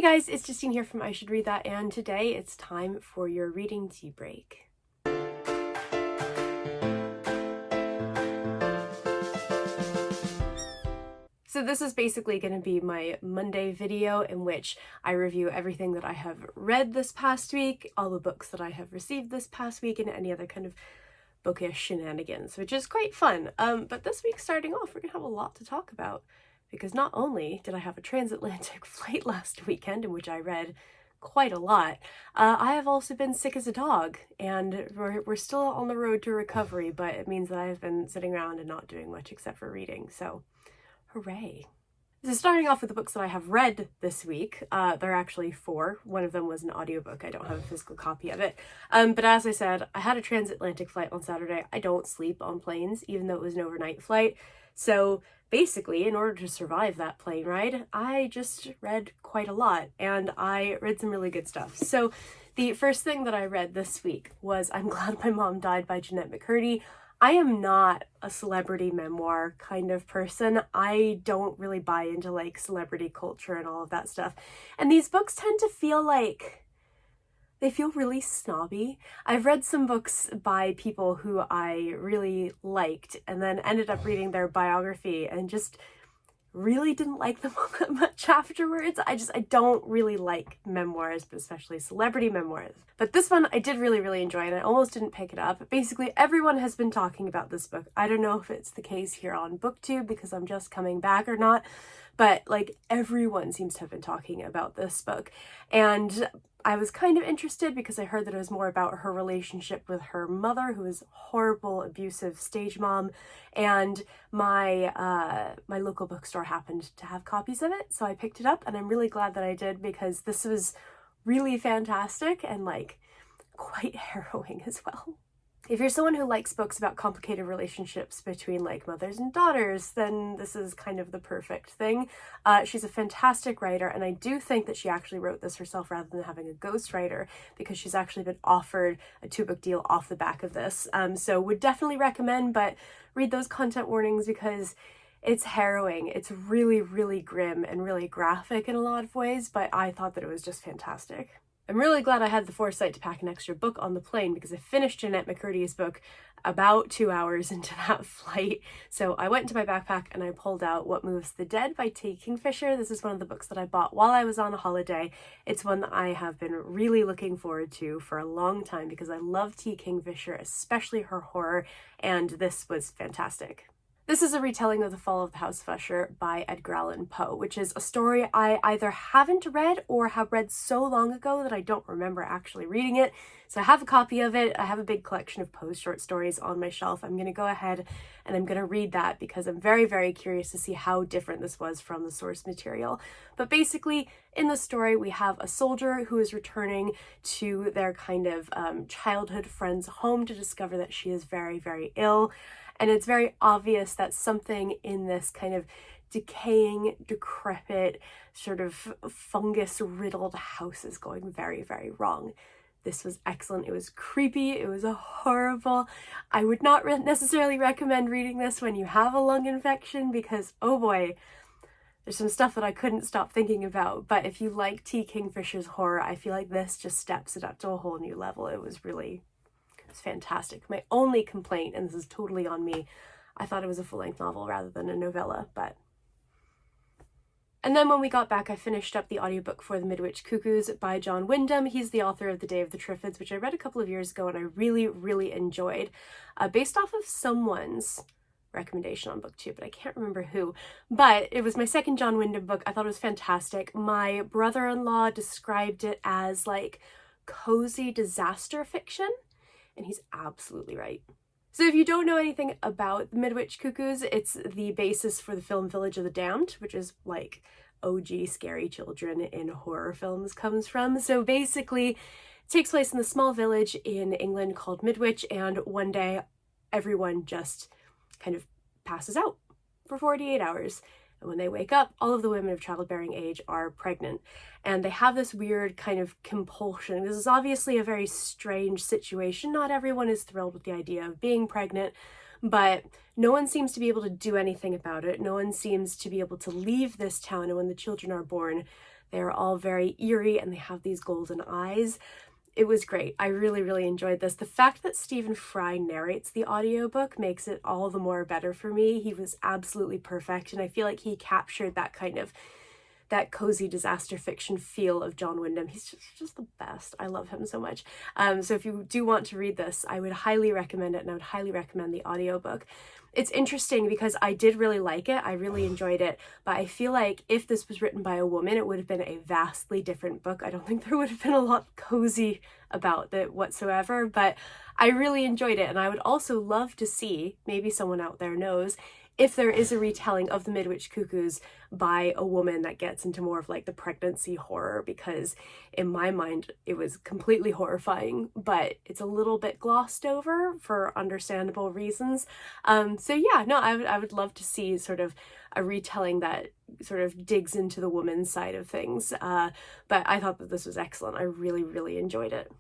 guys, it's Justine here from I Should Read That, and today it's time for your reading tea break. So this is basically going to be my Monday video in which I review everything that I have read this past week, all the books that I have received this past week, and any other kind of bookish shenanigans, which is quite fun. But this week, starting off, we're going to have a lot to talk about, because not only did I have a transatlantic flight last weekend in which I read quite a lot, I have also been sick as a dog, and we're still on the road to recovery, but it means that I've been sitting around and not doing much except for reading, so hooray. So starting off with the books that I have read this week, there are actually 4. One of them was an audiobook. I don't have a physical copy of it. But as I said, I had a transatlantic flight on Saturday. I don't sleep on planes, even though it was an overnight flight. So basically, in order to survive that plane ride, I just read quite a lot, and I read some really good stuff. So the first thing that I read this week was I'm Glad My Mom Died by Jeanette McCurdy. I am not a celebrity memoir kind of person. I don't really buy into like celebrity culture and all of that stuff. And these books tend to feel like they feel really snobby. I've read some books by people who I really liked and then ended up reading their biography and just really didn't like them all that much afterwards. I don't really like memoirs, but especially celebrity memoirs. But this one I did really enjoy, and I almost didn't pick it up. Basically, everyone has been talking about this book. I don't know if it's the case here on BookTube because I'm just coming back or not, but like everyone seems to have been talking about this book. And I was kind of interested because I heard that it was more about her relationship with her mother, who was a horrible, abusive stage mom, and my my local bookstore happened to have copies of it, so I picked it up, and I'm really glad that I did because this was really fantastic and like quite harrowing as well. If you're someone who likes books about complicated relationships between like mothers and daughters, then this is kind of the perfect thing. She's a fantastic writer, and I do think that she actually wrote this herself rather than having a ghostwriter, because she's actually been offered a 2-book deal off the back of this. So would definitely recommend, but read those content warnings because it's harrowing. It's really grim and really graphic in a lot of ways, but I thought that it was just fantastic. I'm really glad I had the foresight to pack an extra book on the plane because I finished Jeanette McCurdy's book about 2 hours into that flight. So I went into my backpack and I pulled out What Moves the Dead by Kingfisher. This is one of the books that I bought while I was on a holiday. It's one that I have been really looking forward to for a long time because I love Kingfisher, especially her horror, and this was fantastic. This is a retelling of The Fall of the House of Usher by Edgar Allan Poe, which is a story I either haven't read or have read so long ago that I don't remember actually reading it. So I have a copy of it. I have a big collection of Poe's short stories on my shelf. I'm going to go ahead and I'm going to read that because I'm very curious to see how different this was from the source material. But basically, in the story, we have a soldier who is returning to their kind of childhood friend's home to discover that she is very ill. And it's very obvious that something in this kind of decaying, decrepit, sort of fungus-riddled house is going very wrong. This was excellent. It was creepy. It was horrible. I would not necessarily recommend reading this when you have a lung infection because, oh boy, there's some stuff that I couldn't stop thinking about. But if you like Kingfisher's horror, I feel like this just steps it up to a whole new level. It was fantastic. My only complaint, and this is totally on me, I thought it was a full-length novel rather than a novella, but... And then when we got back, I finished up the audiobook for The Midwich Cuckoos by John Wyndham. He's the author of The Day of the Triffids, which I read a couple of years ago and I really enjoyed. Based off of someone's recommendation on BookTube, but I can't remember who. But it was my second John Wyndham book. I thought it was fantastic. My brother-in-law described it as like cozy disaster fiction. And he's absolutely right. So if you don't know anything about The Midwich Cuckoos, it's the basis for the film Village of the Damned, which is like OG scary children in horror films comes from. So basically, it takes place in the small village in England called Midwich, and one day everyone just kind of passes out for 48 hours. And when they wake up, all of the women of childbearing age are pregnant. And they have this weird kind of compulsion. This is obviously a very strange situation. Not everyone is thrilled with the idea of being pregnant, but no one seems to be able to do anything about it. No one seems to be able to leave this town. And when the children are born, They're all very eerie and they have these golden eyes. It was great. I really, really enjoyed this. The fact that Stephen Fry narrates the audiobook makes it all the more better for me. He was absolutely perfect, and I feel like he captured that kind of that cozy disaster fiction feel of John Wyndham. He's just the best. I love him so much. So if you do want to read this, I would highly recommend it, and I would highly recommend the audiobook. It's interesting because I did really like it. I really enjoyed it, but I feel like if this was written by a woman, it would have been a vastly different book. I don't think there would have been a lot cozy about it whatsoever, but I really enjoyed it. And I would also love to see, maybe someone out there knows, if there is a retelling of The Midwich Cuckoos by a woman that gets into more of like the pregnancy horror, because in my mind it was completely horrifying, but it's a little bit glossed over for understandable reasons. So yeah, no, I would love to see sort of a retelling that sort of digs into the woman's side of things. But I thought that this was excellent. I really, really enjoyed it.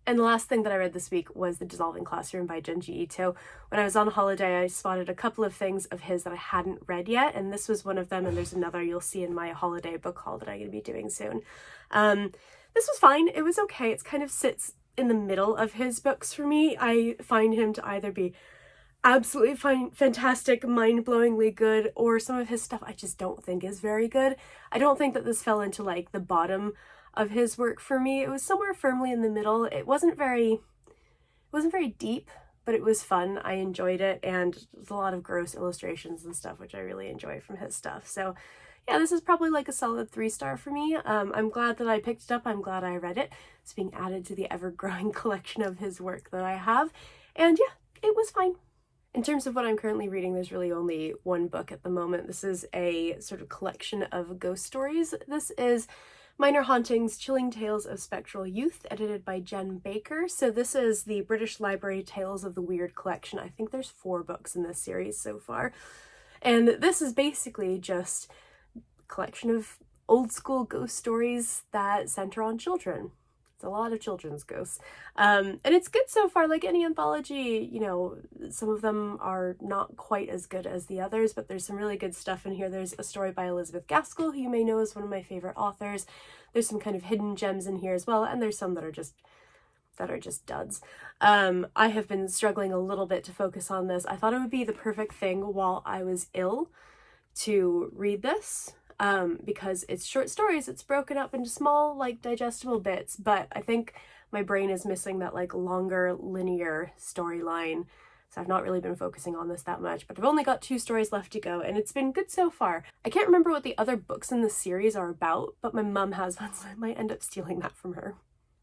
And the last thing that I read this week was The Dissolving Classroom by Junji Ito. When I was on holiday, I spotted a couple of things of his that I hadn't read yet, and this was one of them, and there's another you'll see in my holiday book haul that I'm going to be doing soon. This was fine. It was okay. It kind of sits in the middle of his books for me. I find him to either be absolutely fantastic, mind-blowingly good, or some of his stuff I just don't think is very good. I don't think that this fell into like the bottom of his work for me. It was somewhere firmly in the middle. It wasn't very deep, but it was fun. I enjoyed it, and there's a lot of gross illustrations and stuff, which I really enjoy from his stuff. So yeah, this is probably like a solid 3-star for me. I'm glad that I picked it up. I'm glad I read it. It's being added to the ever-growing collection of his work that I have. And yeah, it was fine. In terms of what I'm currently reading, there's really only one book at the moment. This is a sort of collection of ghost stories. This is Minor Hauntings, Chilling Tales of Spectral Youth, edited by Jen Baker. So this is the British Library Tales of the Weird collection. I think there's 4 books in this series so far. And this is basically just a collection of old school ghost stories that center on children. It's a lot of children's ghosts. And it's good so far. Like any anthology, you know, some of them are not quite as good as the others, but there's some really good stuff in here. There's a story by Elizabeth Gaskell, who you may know is one of my favorite authors. There's some kind of hidden gems in here as well, and there's some that are just duds. I have been struggling a little bit to focus on this. I thought it would be the perfect thing while I was ill to read this. Because it's short stories, it's broken up into small, like, digestible bits, but I think my brain is missing that, like, longer, linear storyline, so I've not really been focusing on this that much, but I've only got 2 stories left to go, and it's been good so far. I can't remember what the other books in the series are about, but my mum has one, so I might end up stealing that from her.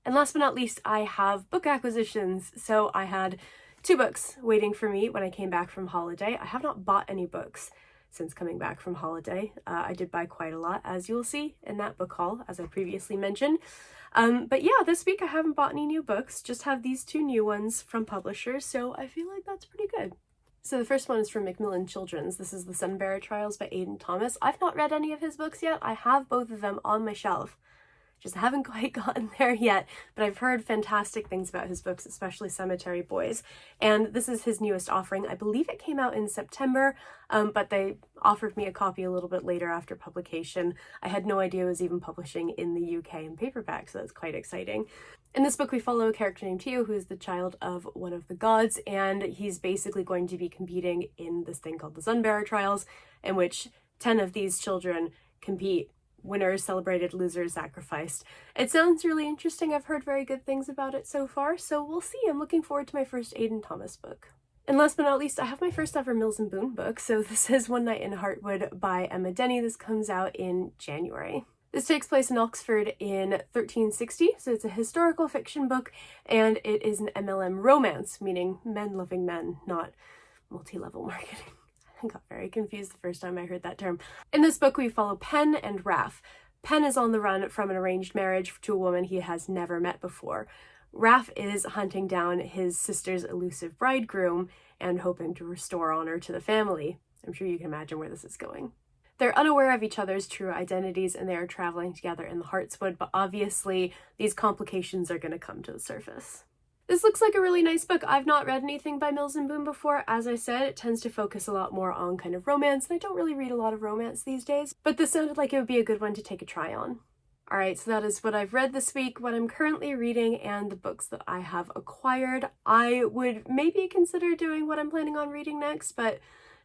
And last but not least, I have book acquisitions. So I had 2 books waiting for me when I came back from holiday. I have not bought any books since coming back from holiday. I did buy quite a lot, as you'll see in that book haul, as I previously mentioned. But yeah, this week I haven't bought any new books, just have these 2 new ones from publishers, so I feel like that's pretty good. So the first one is from Macmillan Children's. This is The Sunbearer Trials by Aidan Thomas. I've not read any of his books yet. I have both of them on my shelf. Just haven't quite gotten there yet, but I've heard fantastic things about his books, especially Cemetery Boys. And this is his newest offering. I believe it came out in September, but they offered me a copy a little bit later after publication. I had no idea it was even publishing in the UK in paperback, so that's quite exciting. In this book, we follow a character named Tio, who is the child of one of the gods, and he's basically going to be competing in this thing called the Sunbearer Trials, in which 10 of these children compete. Winners celebrated, losers sacrificed. It sounds really interesting. I've heard very good things about it so far, so we'll see. I'm looking forward to my first Aidan Thomas book. And last but not least, I have my first ever Mills and Boon book. So this is One Night in Heartwood by Emma Denny. This comes out in January. This takes place in Oxford in 1360, so it's a historical fiction book, and it is an MLM romance, meaning men loving men, not multi-level marketing. I got very confused the first time I heard that term. In this book, we follow Pen and Raph. Pen is on the run from an arranged marriage to a woman he has never met before. Raph is hunting down his sister's elusive bridegroom and hoping to restore honor to the family. I'm sure you can imagine where this is going. They're unaware of each other's true identities, and they are traveling together in the Heartwood, but obviously these complications are going to come to the surface. This looks like a really nice book. I've not read anything by Mills and Boon before. As I said, it tends to focus a lot more on kind of romance, and I don't really read a lot of romance these days, but this sounded like it would be a good one to take a try on. Alright, so that is what I've read this week, what I'm currently reading, and the books that I have acquired. I would maybe consider doing what I'm planning on reading next, but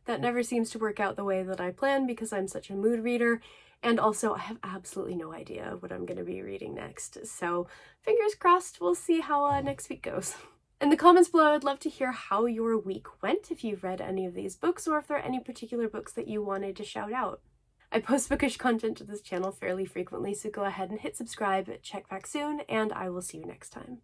that never seems to work out the way that I plan because I'm such a mood reader, and also I have absolutely no idea what I'm going to be reading next. So fingers crossed, we'll see how next week goes. In the comments below, I'd love to hear how your week went, if you've read any of these books, or if there are any particular books that you wanted to shout out. I post bookish content to this channel fairly frequently, so go ahead and hit subscribe, check back soon, and I will see you next time.